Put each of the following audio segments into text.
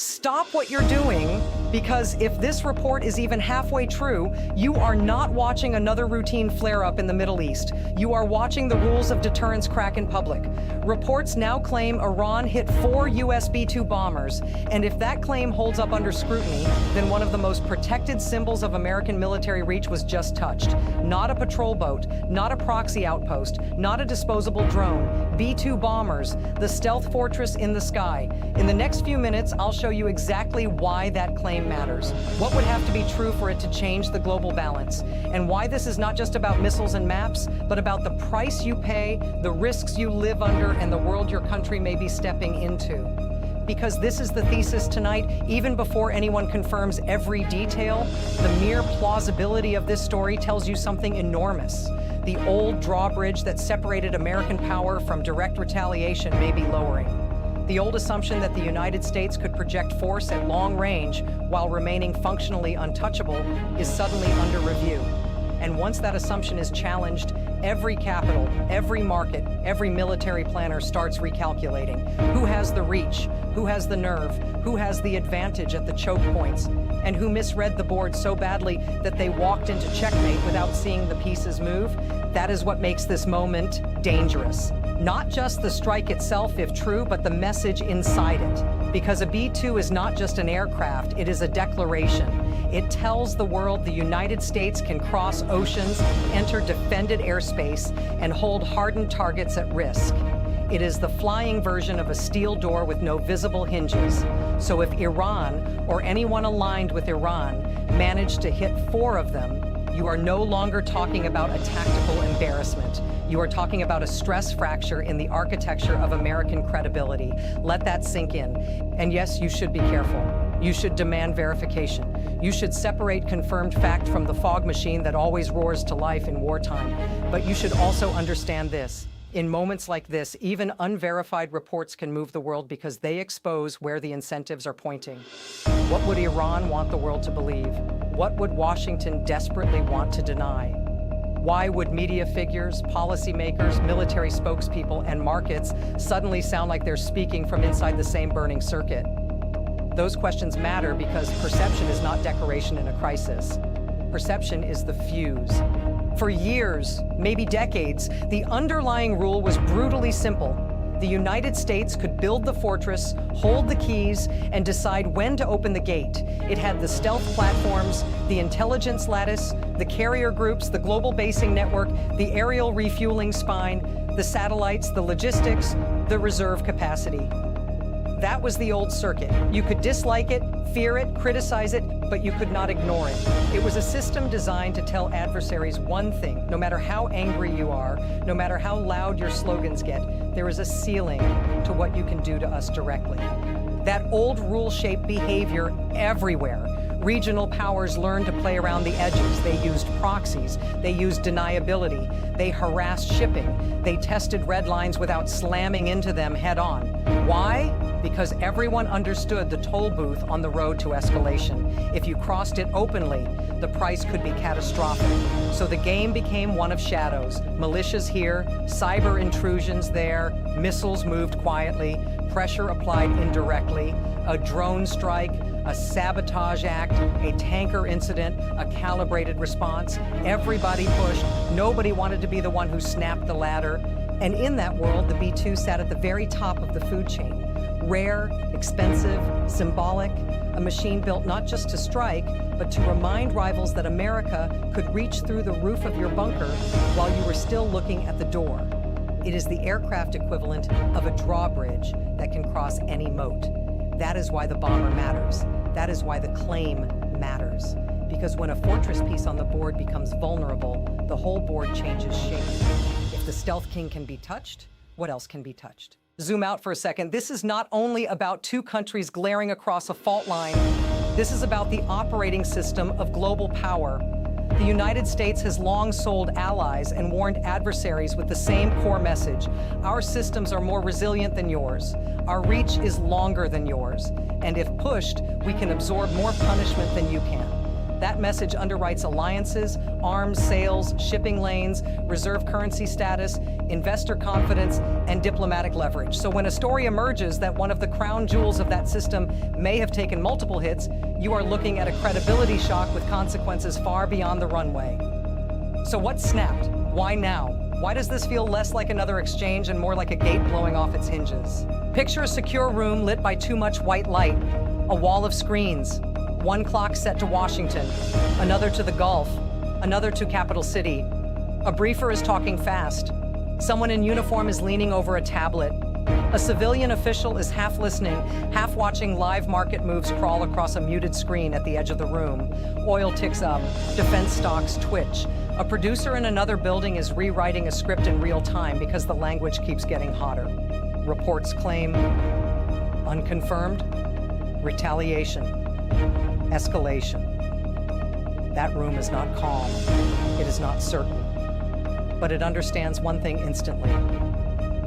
Stop what you're doing, because if this report is even halfway true, you are not watching another routine flare-up in the Middle East. You are watching the rules of deterrence crack in public. Reports now claim Iran hit 4 US B-2 bombers, and if that claim holds up under scrutiny, then one of the most protected symbols of American military reach was just touched. Not a patrol boat, not a proxy outpost, not a disposable drone. B-2 bombers, the stealth fortress in the sky. In the next few minutes, I'll show you exactly why that claim matters, what would have to be true for it to change the global balance, and why this is not just about missiles and maps, but about the price you pay, the risks you live under, and the world your country may be stepping into. Because this is the thesis tonight, even before anyone confirms every detail, the mere plausibility of this story tells you something enormous. The old drawbridge that separated American power from direct retaliation may be lowering. The old assumption that the United States could project force at long range while remaining functionally untouchable is suddenly under review. And once that assumption is challenged, every capital, every market, every military planner starts recalculating. Who has the reach? Who has the nerve? Who has the advantage at the choke points? And who misread the board so badly that they walked into checkmate without seeing the pieces move? That is what makes this moment dangerous. Not just the strike itself, if true, but the message inside it. Because a B-2 is not just an aircraft, it is a declaration. It tells the world the United States can cross oceans, enter defended airspace, and hold hardened targets at risk. It is the flying version of a steel door with no visible hinges. So if Iran, or anyone aligned with Iran, managed to hit 4 of them, you are no longer talking about a tactical embarrassment. You are talking about a stress fracture in the architecture of American credibility. Let that sink in. And yes, you should be careful. You should demand verification. You should separate confirmed fact from the fog machine that always roars to life in wartime. But you should also understand this. In moments like this, even unverified reports can move the world because they expose where the incentives are pointing. What would Iran want the world to believe? What would Washington desperately want to deny? Why would media figures, policymakers, military spokespeople, and markets suddenly sound like they're speaking from inside the same burning circuit? Those questions matter because perception is not decoration in a crisis. Perception is the fuse. For years, maybe decades, the underlying rule was brutally simple. The United States could build the fortress, hold the keys, and decide when to open the gate. It had the stealth platforms, the intelligence lattice, the carrier groups, the global basing network, the aerial refueling spine, the satellites, the logistics, the reserve capacity. That was the old circuit. You could dislike it, fear it, criticize it, but you could not ignore it. It was a system designed to tell adversaries one thing: no matter how angry you are, no matter how loud your slogans get, there is a ceiling to what you can do to us directly. That old rule-shaped behavior everywhere. Regional powers learned to play around the edges. They used proxies. They used deniability. They harassed shipping. They tested red lines without slamming into them head-on. Why? Because everyone understood the toll booth on the road to escalation. If you crossed it openly, the price could be catastrophic. So the game became one of shadows. Militias here, cyber intrusions there, missiles moved quietly, pressure applied indirectly, a drone strike, a sabotage act, a tanker incident, a calibrated response. Everybody pushed. Nobody wanted to be the one who snapped the ladder. And in that world, the B-2 sat at the very top of the food chain. Rare, expensive, symbolic, a machine built not just to strike, but to remind rivals that America could reach through the roof of your bunker while you were still looking at the door. It is the aircraft equivalent of a drawbridge that can cross any moat. That is why the bomber matters. That is why the claim matters. Because when a fortress piece on the board becomes vulnerable, the whole board changes shape. If the Stealth King can be touched, what else can be touched? Zoom out for a second. This is not only about two countries glaring across a fault line. This is about the operating system of global power. The United States has long sold allies and warned adversaries with the same core message. Our systems are more resilient than yours. Our reach is longer than yours. And if pushed, we can absorb more punishment than you can. That message underwrites alliances, arms sales, shipping lanes, reserve currency status, investor confidence, and diplomatic leverage. So when a story emerges that one of the crown jewels of that system may have taken multiple hits, you are looking at a credibility shock with consequences far beyond the runway. So what snapped? Why now? Why does this feel less like another exchange and more like a gate blowing off its hinges? Picture a secure room lit by too much white light, a wall of screens, one clock set to Washington, another to the Gulf, another to Capital City. A briefer is talking fast. Someone in uniform is leaning over a tablet. A civilian official is half listening, half watching live market moves crawl across a muted screen at the edge of the room. Oil ticks up, defense stocks twitch. A producer in another building is rewriting a script in real time because the language keeps getting hotter. Reports claim unconfirmed, retaliation, escalation. That room is not calm. It is not certain. But it understands one thing instantly.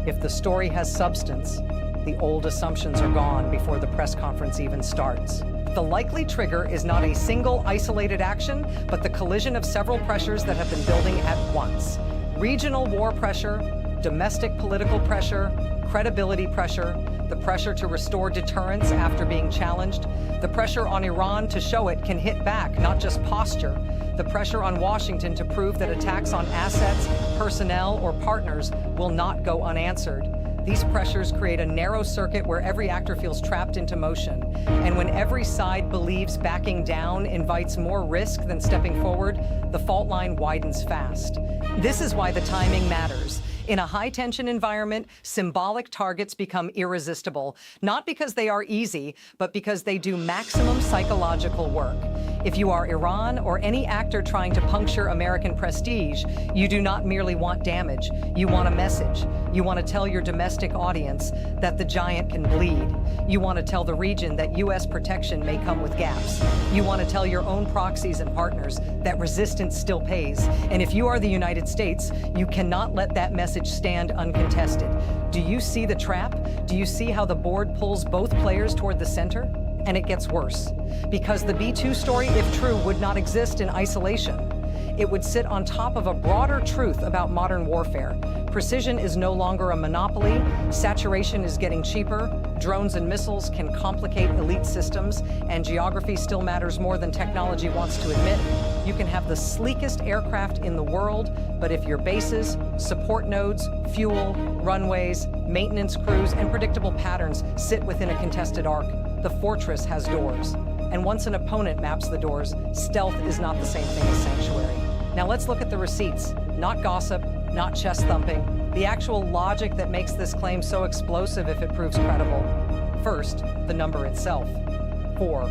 If the story has substance, the old assumptions are gone before the press conference even starts. The likely trigger is not a single isolated action, but the collision of several pressures that have been building at once. Regional war pressure, domestic political pressure, credibility pressure, the pressure to restore deterrence after being challenged, the pressure on Iran to show it can hit back, not just posture, the pressure on Washington to prove that attacks on assets, personnel, or partners will not go unanswered. These pressures create a narrow circuit where every actor feels trapped into motion. And when every side believes backing down invites more risk than stepping forward, the fault line widens fast. This is why the timing matters. In a high-tension environment, symbolic targets become irresistible, not because they are easy, but because they do maximum psychological work. If you are Iran or any actor trying to puncture American prestige, you do not merely want damage. You want a message. You want to tell your domestic audience that the giant can bleed. You want to tell the region that U.S. protection may come with gaps. You want to tell your own proxies and partners that resistance still pays. And if you are the United States, you cannot let that message stand uncontested. Do you see the trap? Do you see how the board pulls both players toward the center? And it gets worse, because the B-2 story, if true, would not exist in isolation. It would sit on top of a broader truth about modern warfare. Precision is no longer a monopoly, saturation is getting cheaper, drones and missiles can complicate elite systems, and geography still matters more than technology wants to admit. You can have the sleekest aircraft in the world, but if your bases, support nodes, fuel, runways, maintenance crews, and predictable patterns sit within a contested arc, the fortress has doors. And once an opponent maps the doors, stealth is not the same thing as sanctuary. Now let's look at the receipts. Not gossip, not chest thumping. The actual logic that makes this claim so explosive if it proves credible. First, the number itself. 4.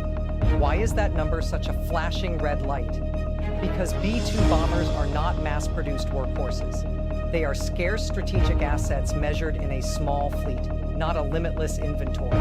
Why is that number such a flashing red light? Because B-2 bombers are not mass-produced workhorses. They are scarce strategic assets measured in a small fleet, not a limitless inventory.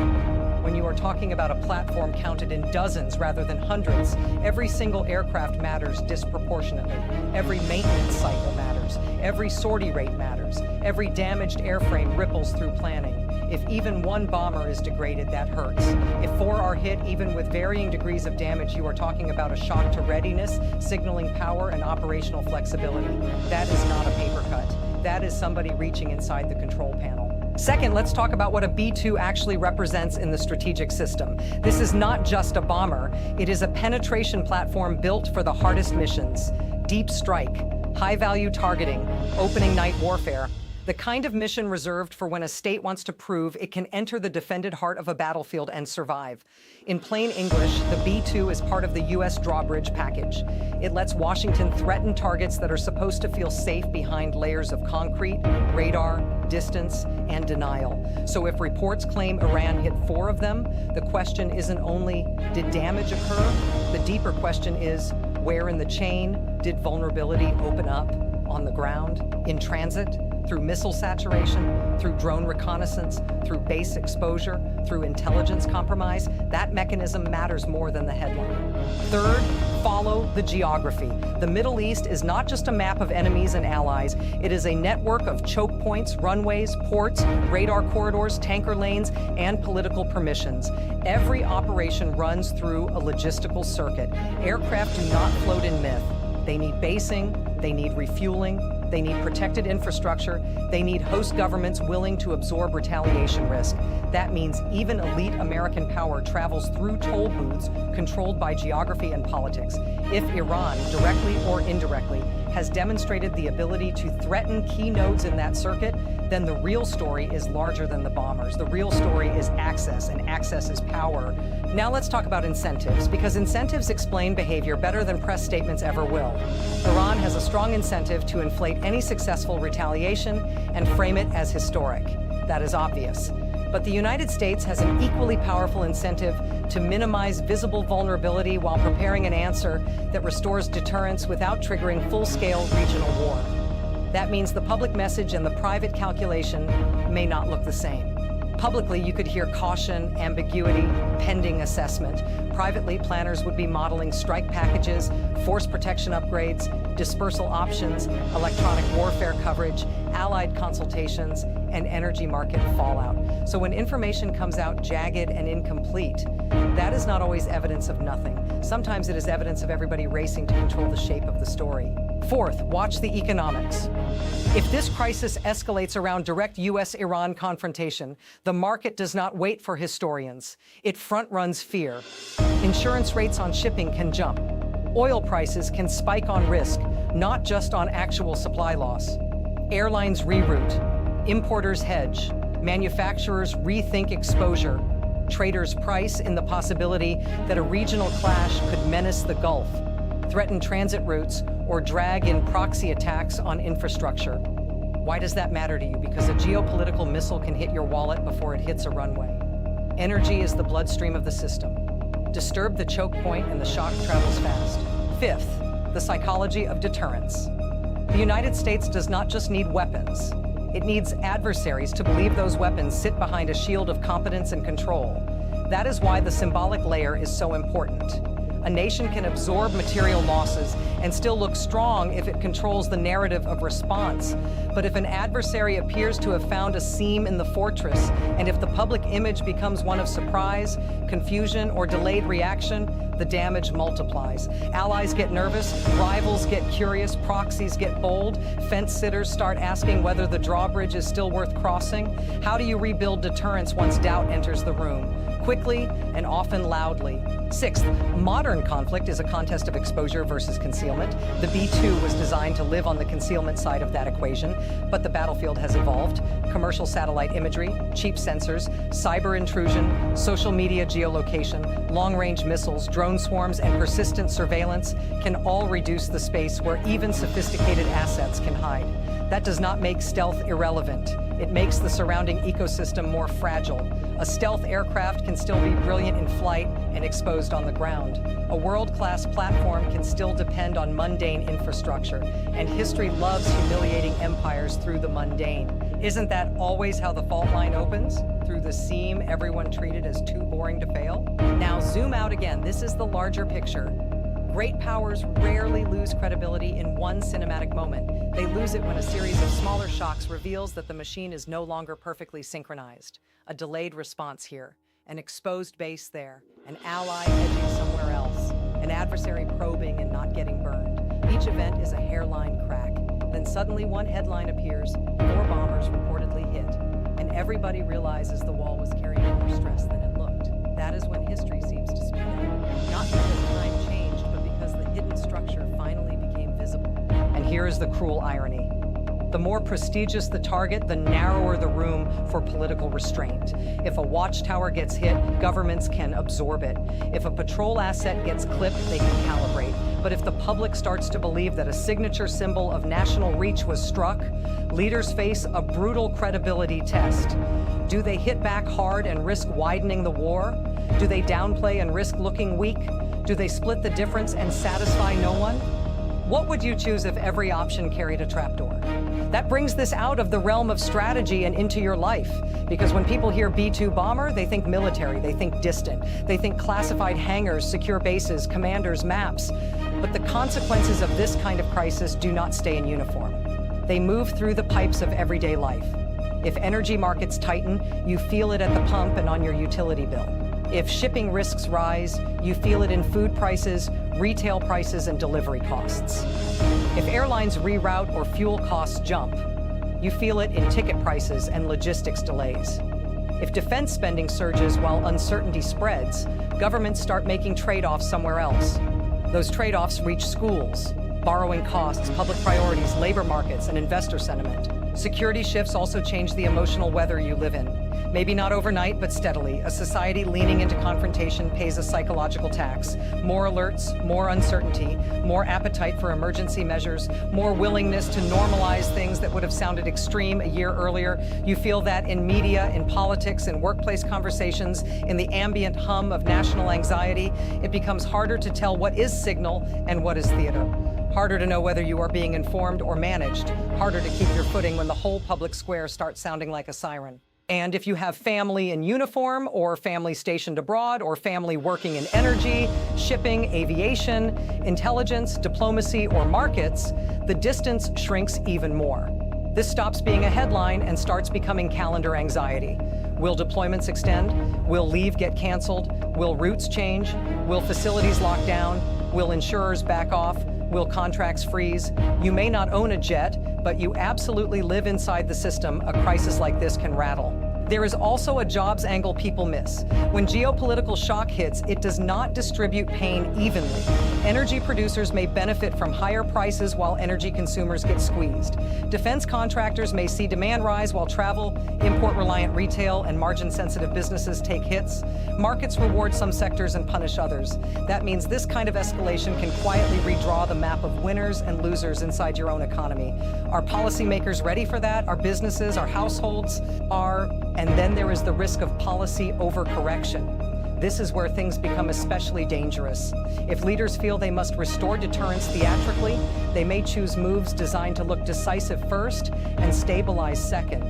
When you are talking about a platform counted in dozens rather than hundreds, every single aircraft matters disproportionately. Every maintenance cycle matters. Every sortie rate matters. Every damaged airframe ripples through planning. If even one bomber is degraded, that hurts. If 4 are hit, even with varying degrees of damage, you are talking about a shock to readiness, signaling power, and operational flexibility. That is not a paper cut. That is somebody reaching inside the control panel. Second, let's talk about what a B-2 actually represents in the strategic system. This is not just a bomber. It is a penetration platform built for the hardest missions. Deep strike, high-value targeting, opening night warfare. The kind of mission reserved for when a state wants to prove it can enter the defended heart of a battlefield and survive. In plain English, the B-2 is part of the U.S. drawbridge package. It lets Washington threaten targets that are supposed to feel safe behind layers of concrete, radar, distance, and denial. So if reports claim Iran hit 4 of them, the question isn't only, did damage occur? The deeper question is, where in the chain did vulnerability open up? On the ground? In transit? Through missile saturation, through drone reconnaissance, through base exposure, through intelligence compromise, that mechanism matters more than the headline. Third, follow the geography. The Middle East is not just a map of enemies and allies, it is a network of choke points, runways, ports, radar corridors, tanker lanes, and political permissions. Every operation runs through a logistical circuit. Aircraft do not float in myth. They need basing, they need refueling, they need protected infrastructure, they need host governments willing to absorb retaliation risk. That means even elite American power travels through toll booths controlled by geography and politics. If Iran, directly or indirectly, has demonstrated the ability to threaten key nodes in that circuit, then the real story is larger than the bombers. The real story is access, and access is power. Now let's talk about incentives, because incentives explain behavior better than press statements ever will. Iran has a strong incentive to inflate any successful retaliation and frame it as historic. That is obvious. But the United States has an equally powerful incentive to minimize visible vulnerability while preparing an answer that restores deterrence without triggering full-scale regional war. That means the public message and the private calculation may not look the same. Publicly, you could hear caution, ambiguity, pending assessment. Privately, planners would be modeling strike packages, force protection upgrades, dispersal options, electronic warfare coverage, allied consultations, and energy market fallout. So when information comes out jagged and incomplete, that is not always evidence of nothing. Sometimes it is evidence of everybody racing to control the shape of the story. Fourth, watch the economics. If this crisis escalates around direct U.S.-Iran confrontation, the market does not wait for historians. It front-runs fear. Insurance rates on shipping can jump. Oil prices can spike on risk, not just on actual supply loss. Airlines reroute. Importers hedge. Manufacturers rethink exposure. Traders price in the possibility that a regional clash could menace the Gulf, threaten transit routes, or drag in proxy attacks on infrastructure. Why does that matter to you? Because a geopolitical missile can hit your wallet before it hits a runway. Energy is the bloodstream of the system. Disturb the choke point and the shock travels fast. Fifth, the psychology of deterrence. The United States does not just need weapons. It needs adversaries to believe those weapons sit behind a shield of competence and control. That is why the symbolic layer is so important. A nation can absorb material losses and still look strong if it controls the narrative of response. But if an adversary appears to have found a seam in the fortress, and if the public image becomes one of surprise, confusion, or delayed reaction, the damage multiplies. Allies get nervous, rivals get curious, proxies get bold, fence sitters start asking whether the drawbridge is still worth crossing. How do you rebuild deterrence once doubt enters the room? Quickly and often loudly. Sixth, modern conflict is a contest of exposure versus concealment. The B-2 was designed to live on the concealment side of that equation, but the battlefield has evolved. Commercial satellite imagery, cheap sensors, cyber intrusion, social media geolocation, long-range missiles, drone swarms, and persistent surveillance can all reduce the space where even sophisticated assets can hide. That does not make stealth irrelevant. It makes the surrounding ecosystem more fragile. A stealth aircraft can still be brilliant in flight and exposed on the ground. A world-class platform can still depend on mundane infrastructure, and history loves humiliating empires through the mundane. Isn't that always how the fault line opens? Through the seam everyone treated as too boring to fail? Now zoom out again. This is the larger picture. Great powers rarely lose credibility in one cinematic moment. They lose it when a series of smaller shocks reveals that the machine is no longer perfectly synchronized. A delayed response here, an exposed base there, an ally edging somewhere else, an adversary probing and not getting burned. Each event is a hairline crack. Then suddenly one headline appears, 4 bombers reportedly hit, and everybody realizes the wall was carrying more stress than it looked. That is when history seems to speed up. Not because time changed, but because the hidden structure finally became visible. And here is the cruel irony. The more prestigious the target, the narrower the room for political restraint. If a watchtower gets hit, governments can absorb it. If a patrol asset gets clipped, they can calibrate. But if the public starts to believe that a signature symbol of national reach was struck, leaders face a brutal credibility test. Do they hit back hard and risk widening the war? Do they downplay and risk looking weak? Do they split the difference and satisfy no one? What would you choose if every option carried a trapdoor? That brings this out of the realm of strategy and into your life. Because when people hear B-2 bomber, they think military, they think distant, they think classified hangars, secure bases, commanders, maps. But the consequences of this kind of crisis do not stay in uniform. They move through the pipes of everyday life. If energy markets tighten, you feel it at the pump and on your utility bill. If shipping risks rise, you feel it in food prices, retail prices, and delivery costs. If airlines reroute or fuel costs jump, you feel it in ticket prices and logistics delays. If defense spending surges while uncertainty spreads, governments start making trade-offs somewhere else. Those trade-offs reach schools, borrowing costs, public priorities, labor markets, and investor sentiment. Security shifts also change the emotional weather you live in. Maybe not overnight, but steadily. A society leaning into confrontation pays a psychological tax. More alerts, more uncertainty, more appetite for emergency measures, more willingness to normalize things that would have sounded extreme a year earlier. You feel that in media, in politics, in workplace conversations, in the ambient hum of national anxiety. It becomes harder to tell what is signal and what is theater. Harder to know whether you are being informed or managed. Harder to keep your footing when the whole public square starts sounding like a siren. And if you have family in uniform, or family stationed abroad, or family working in energy, shipping, aviation, intelligence, diplomacy, or markets, the distance shrinks even more. This stops being a headline and starts becoming calendar anxiety. Will deployments extend? Will leave get canceled? Will routes change? Will facilities lock down? Will insurers back off? Will contracts freeze? You may not own a jet, but you absolutely live inside the system a crisis like this can rattle. There is also a jobs angle people miss. When geopolitical shock hits, it does not distribute pain evenly. Energy producers may benefit from higher prices while energy consumers get squeezed. Defense contractors may see demand rise while travel, import-reliant retail, and margin-sensitive businesses take hits. Markets reward some sectors and punish others. That means this kind of escalation can quietly redraw the map of winners and losers inside your own economy. Are policymakers ready for that? Our businesses, our households are. And then there is the risk of policy overcorrection. This is where things become especially dangerous. If leaders feel they must restore deterrence theatrically, they may choose moves designed to look decisive first and stabilize second.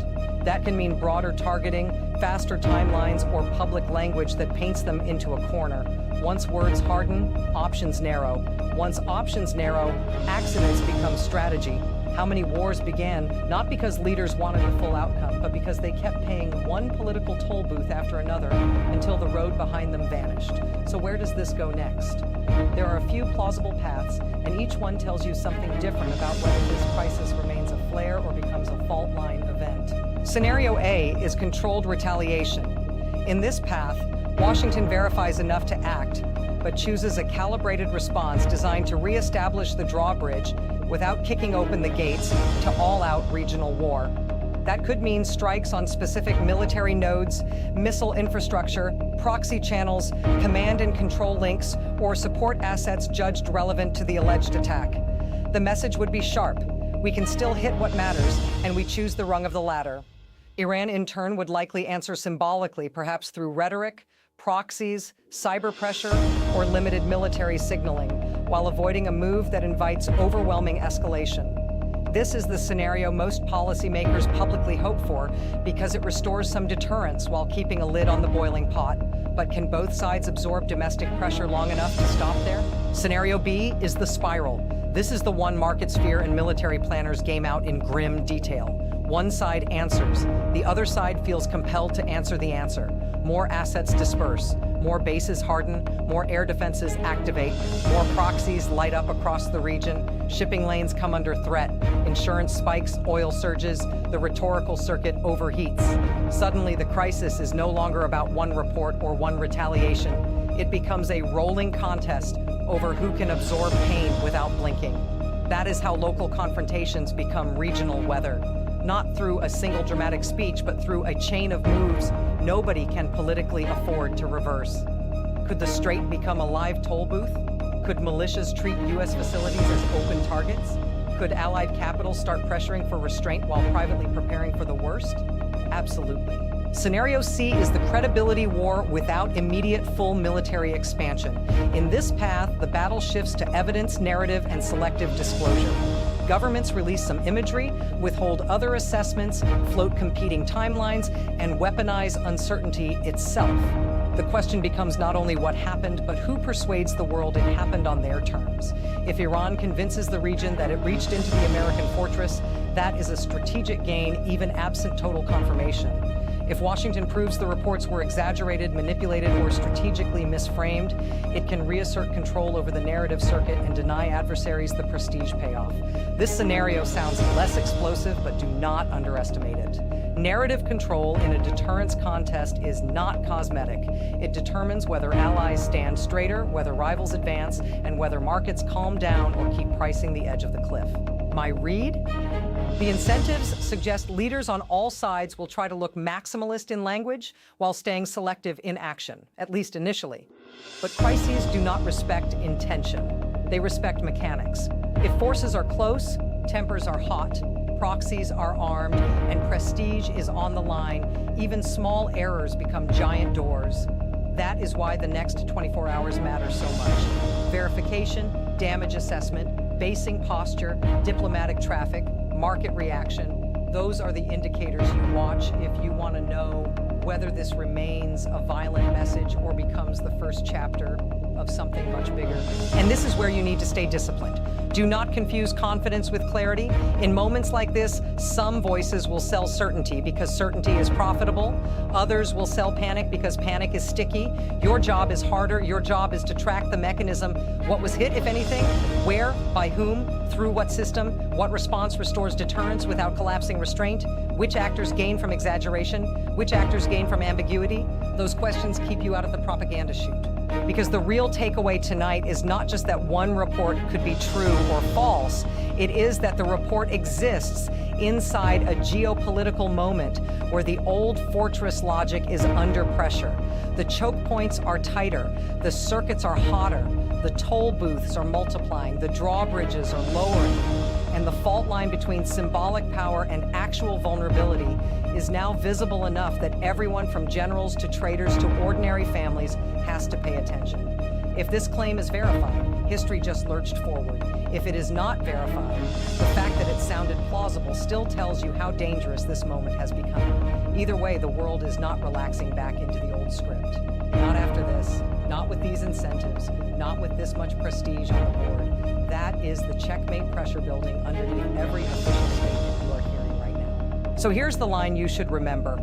That can mean broader targeting, faster timelines, or public language that paints them into a corner. Once words harden, options narrow. Once options narrow, accidents become strategy. How many wars began not because leaders wanted the full outcome, but because they kept paying one political toll booth after another until the road behind them vanished. So where does this go next? There are a few plausible paths, and each one tells you something different about whether this crisis remains a flare or becomes a fault line event. Scenario A is controlled retaliation. In this path, Washington verifies enough to act, but chooses a calibrated response designed to reestablish the drawbridge without kicking open the gates to all-out regional war. That could mean strikes on specific military nodes, missile infrastructure, proxy channels, command and control links, or support assets judged relevant to the alleged attack. The message would be sharp. We can still hit what matters, and we choose the rung of the ladder. Iran, in turn, would likely answer symbolically, perhaps through rhetoric, proxies, cyber pressure, or limited military signaling, while avoiding a move that invites overwhelming escalation. This is the scenario most policymakers publicly hope for because it restores some deterrence while keeping a lid on the boiling pot. But can both sides absorb domestic pressure long enough to stop there? Scenario B is the spiral. This is the one markets fear and military planners game out in grim detail. One side answers. The other side feels compelled to answer the answer. More assets disperse. More bases harden. More air defenses activate. More proxies light up across the region. Shipping lanes come under threat. Insurance spikes, oil surges. The rhetorical circuit overheats. Suddenly, the crisis is no longer about one report or one retaliation. It becomes a rolling contest over who can absorb pain without blinking. That is how local confrontations become regional weather. Not through a single dramatic speech, but through a chain of moves nobody can politically afford to reverse. Could the Strait become a live toll booth? Could militias treat U.S. facilities as open targets? Could Allied capitals start pressuring for restraint while privately preparing for the worst? Absolutely. Scenario C is the credibility war without immediate full military expansion. In this path, the battle shifts to evidence, narrative, and selective disclosure. Governments release some imagery, withhold other assessments, float competing timelines, and weaponize uncertainty itself. The question becomes not only what happened, but who persuades the world it happened on their terms. If Iran convinces the region that it reached into the American fortress, that is a strategic gain, even absent total confirmation. If Washington proves the reports were exaggerated, manipulated, or strategically misframed, it can reassert control over the narrative circuit and deny adversaries the prestige payoff. This scenario sounds less explosive, but do not underestimate it. Narrative control in a deterrence contest is not cosmetic. It determines whether allies stand straighter, whether rivals advance, and whether markets calm down or keep pricing the edge of the cliff. My read? The incentives suggest leaders on all sides will try to look maximalist in language while staying selective in action, at least initially. But crises do not respect intention. They respect mechanics. If forces are close, tempers are hot, proxies are armed, and prestige is on the line, even small errors become giant doors. That is why the next 24 hours matter so much. Verification, damage assessment, basing posture, diplomatic traffic, market reaction. Those are the indicators you watch if you want to know whether this remains a violent message or becomes the first chapter of something much bigger. And this is where you need to stay disciplined. Do not confuse confidence with clarity. In moments like this, some voices will sell certainty because certainty is profitable. Others will sell panic because panic is sticky. Your job is harder. Your job is to track the mechanism. What was hit, if anything? Where? By whom? Through what system? What response restores deterrence without collapsing restraint? Which actors gain from exaggeration? Which actors gain from ambiguity? Those questions keep you out of the propaganda chute. Because the real takeaway tonight is not just that one report could be true or false, it is that the report exists inside a geopolitical moment where the old fortress logic is under pressure. The choke points are tighter, the circuits are hotter, the toll booths are multiplying, the drawbridges are lowering, and the fault line between symbolic power and actual vulnerability is now visible enough that everyone from generals to traders to ordinary families has to pay attention. If this claim is verified, history just lurched forward. If it is not verified, the fact that it sounded plausible still tells you how dangerous this moment has become. Either way, the world is not relaxing back into the old script. Not after this, not with these incentives, not with this much prestige on the board. That is the checkmate pressure building underneath every official statement you are hearing right now. So here's the line you should remember.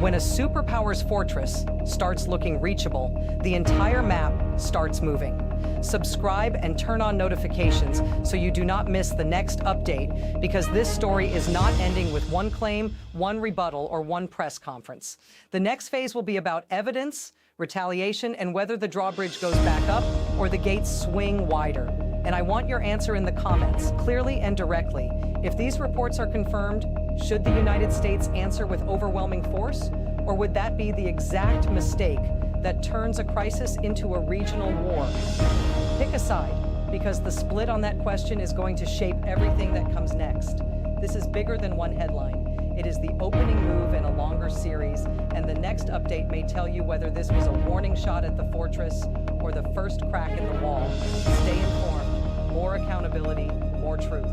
When a superpower's fortress starts looking reachable, the entire map starts moving. Subscribe and turn on notifications so you do not miss the next update, because this story is not ending with one claim, one rebuttal, or one press conference. The next phase will be about evidence, retaliation, and whether the drawbridge goes back up or the gates swing wider. And I want your answer in the comments, clearly and directly. If these reports are confirmed, should the United States answer with overwhelming force? Or would that be the exact mistake that turns a crisis into a regional war? Pick a side, because the split on that question is going to shape everything that comes next. This is bigger than one headline. It is the opening move in a longer series, and the next update may tell you whether this was a warning shot at the fortress or the first crack in the wall. Stay informed. More accountability, more truth.